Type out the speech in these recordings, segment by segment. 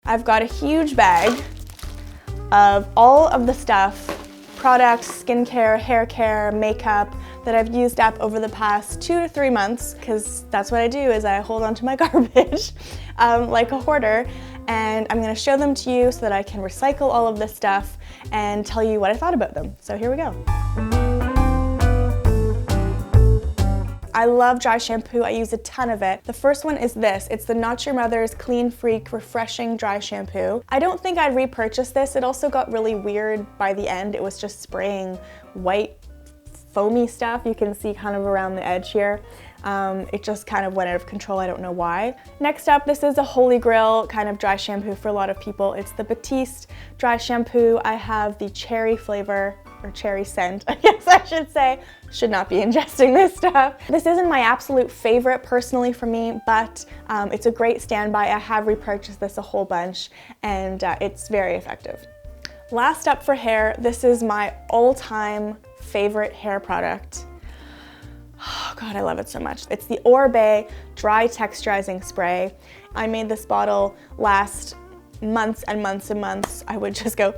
I've got a huge bag of all of the stuff, products, skincare, hair care, makeup, that I've used up over the past 2 to 3 months, because that's what I do, is I hold on to my garbage like a hoarder, and I'm gonna show them to you so that I can recycle all of this stuff and tell you what I thought about them. So here we go. I love dry shampoo. I use a ton of it. The first one is this. It's the Not Your Mother's Clean Freak Refreshing Dry Shampoo. I don't think I'd repurchase this. It also got really weird by the end. It was just spraying white foamy stuff. You can see kind of around the edge here. It just kind of went out of control. I don't know why. Next up, this is a holy grail kind of dry shampoo for a lot of people. It's the EMPTIES dry shampoo. I have the cherry flavor, or cherry scent, I guess I should say. Should not be ingesting this stuff. This isn't my absolute favorite personally for me, but it's a great standby. I have repurchased this a whole bunch, and it's very effective. Last up for hair, this is my all-time favorite hair product. Oh God, I love it so much. It's the Oribe Dry Texturizing Spray. I made this bottle last months and months and months. I would just go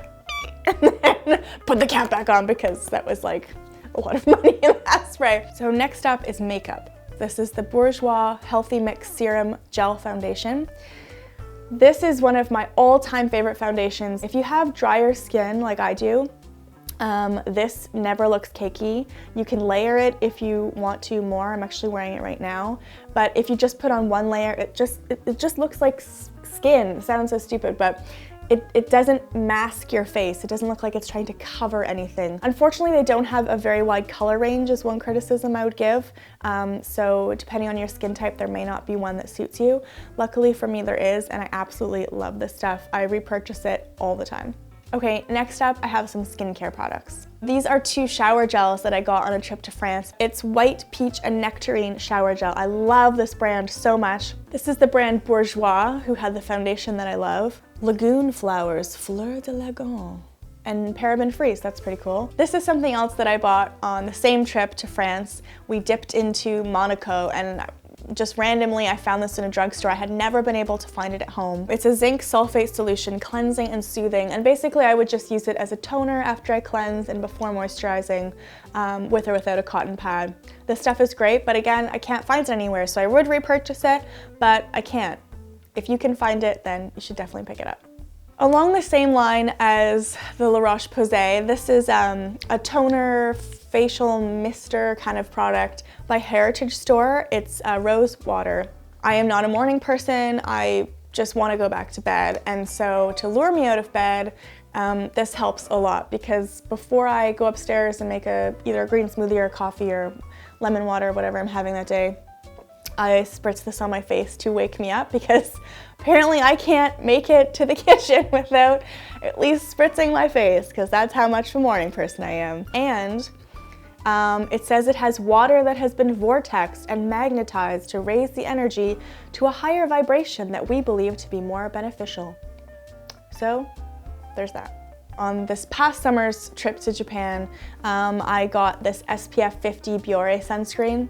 and then put the cap back on because that was like a lot of money in that spray. So next up is makeup. This is the Bourjois Healthy Mix Serum Gel Foundation. This is one of my all-time favorite foundations. If you have drier skin like I do, this never looks cakey. You can layer it if you want to more. I'm actually wearing it right now. But if you just put on one layer, it just looks like skin. It sounds so stupid, but it doesn't mask your face. It doesn't look like it's trying to cover anything. Unfortunately, they don't have a very wide color range is one criticism I would give. So depending on your skin type, there may not be one that suits you. Luckily for me, there is, and I absolutely love this stuff. I repurchase it all the time. Okay, next up, I have some skincare products. These are 2 shower gels that I got on a trip to France. It's White Peach and Nectarine Shower Gel. I love this brand so much. This is the brand Bourjois, who had the foundation that I love. Lagoon Flowers, Fleur de Lagoon. And paraben free, so that's pretty cool. This is something else that I bought on the same trip to France. We dipped into Monaco, and just randomly I found this in a drugstore. I had never been able to find it at home. It's a zinc sulfate solution, cleansing and soothing, and basically I would just use it as a toner after I cleanse and before moisturizing, with or without a cotton pad. This stuff is great, but again, I can't find it anywhere, so I would repurchase it, but I can't. If you can find it, then you should definitely pick it up. Along the same line as the roche-posay, this is a toner facial mister kind of product by Heritage Store. It's rose water. I am not a morning person. I just want to go back to bed. And so to lure me out of bed, this helps a lot, because before I go upstairs and make either a green smoothie or coffee or lemon water, whatever I'm having that day, I spritz this on my face to wake me up, because apparently I can't make it to the kitchen without at least spritzing my face, because that's how much of a morning person I am. And it says it has water that has been vortexed and magnetized to raise the energy to a higher vibration that we believe to be more beneficial. So there's that. On this past summer's trip to Japan, I got this SPF 50 Biore sunscreen.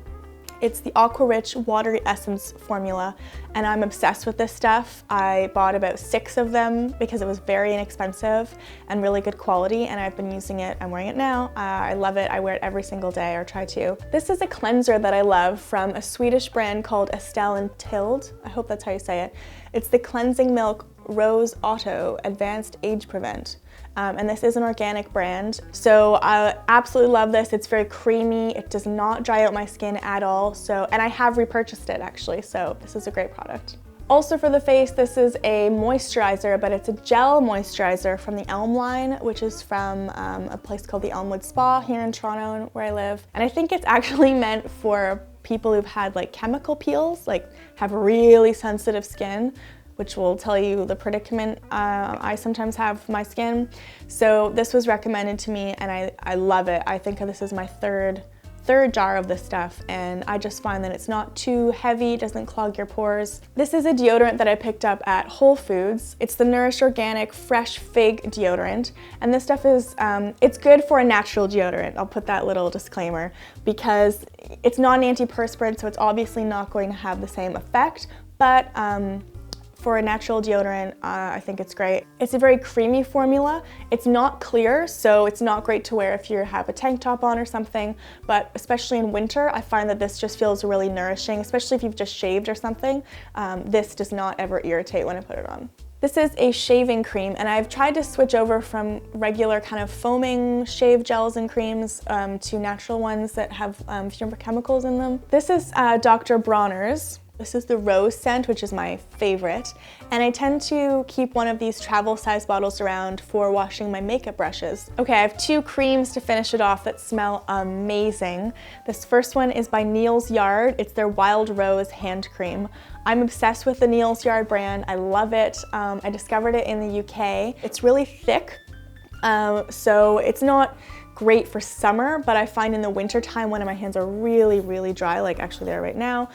It's the Aqua Rich Watery Essence formula, and I'm obsessed with this stuff. I bought about 6 of them because it was very inexpensive and really good quality, and I've been using it. I'm wearing it now. I love it. I wear it every single day, or try to. This is a cleanser that I love from a Swedish brand called Estelle and Tilde. I hope that's how you say it. It's the Cleansing Milk Rose Auto Advanced Age Prevent. And this is an organic brand. So I absolutely love this. It's very creamy. It does not dry out my skin at all. And I have repurchased it actually, so this is a great product. Also for the face, this is a moisturizer, but it's a gel moisturizer from the Elm line, which is from a place called the Elmwood Spa here in Toronto, where I live. And I think it's actually meant for people who've had like chemical peels, like have really sensitive skin, which will tell you the predicament I sometimes have with my skin. So this was recommended to me, and I love it. I think this is my third jar of this stuff, and I just find that it's not too heavy, doesn't clog your pores. This is a deodorant that I picked up at Whole Foods. It's the Nourish Organic Fresh Fig deodorant, and this stuff is, it's good for a natural deodorant. I'll put that little disclaimer, because it's not an antiperspirant, so it's obviously not going to have the same effect, but For a natural deodorant, I think it's great. It's a very creamy formula. It's not clear, so it's not great to wear if you have a tank top on or something, but especially in winter, I find that this just feels really nourishing, especially if you've just shaved or something. This does not ever irritate when I put it on. This is a shaving cream, and I've tried to switch over from regular kind of foaming shave gels and creams to natural ones that have fewer chemicals in them. This is Dr. Bronner's. This is the rose scent, which is my favorite, and I tend to keep one of these travel size bottles around for washing my makeup brushes. Okay, I have 2 creams to finish it off that smell amazing. This first one is by Neal's Yard. It's their Wild Rose hand cream. I'm obsessed with the Neal's Yard brand. I love it. I discovered it in the UK. It's really thick, so it's not great for summer, but I find in the winter time when my hands are really, really dry, like actually they are right now,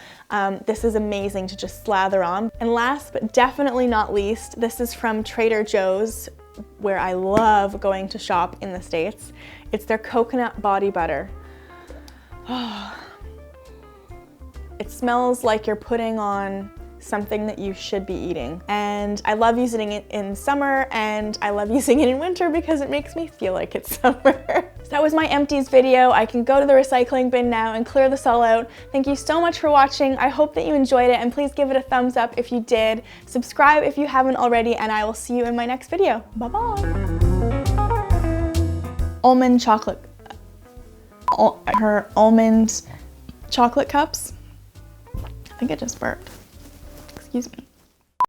this is amazing to just slather on. And last but definitely not least, this is from Trader Joe's, where I love going to shop in the States. It's their coconut body butter. Oh, it smells like you're putting on something that you should be eating. And I love using it in summer, and I love using it in winter because it makes me feel like it's summer. So that was my empties video. I can go to the recycling bin now and clear this all out. Thank you so much for watching. I hope that you enjoyed it, and please give it a thumbs up if you did. Subscribe if you haven't already, and I will see you in my next video. Bye-bye. Almond chocolate. Her almond chocolate cups. I think it just burped. Excuse me.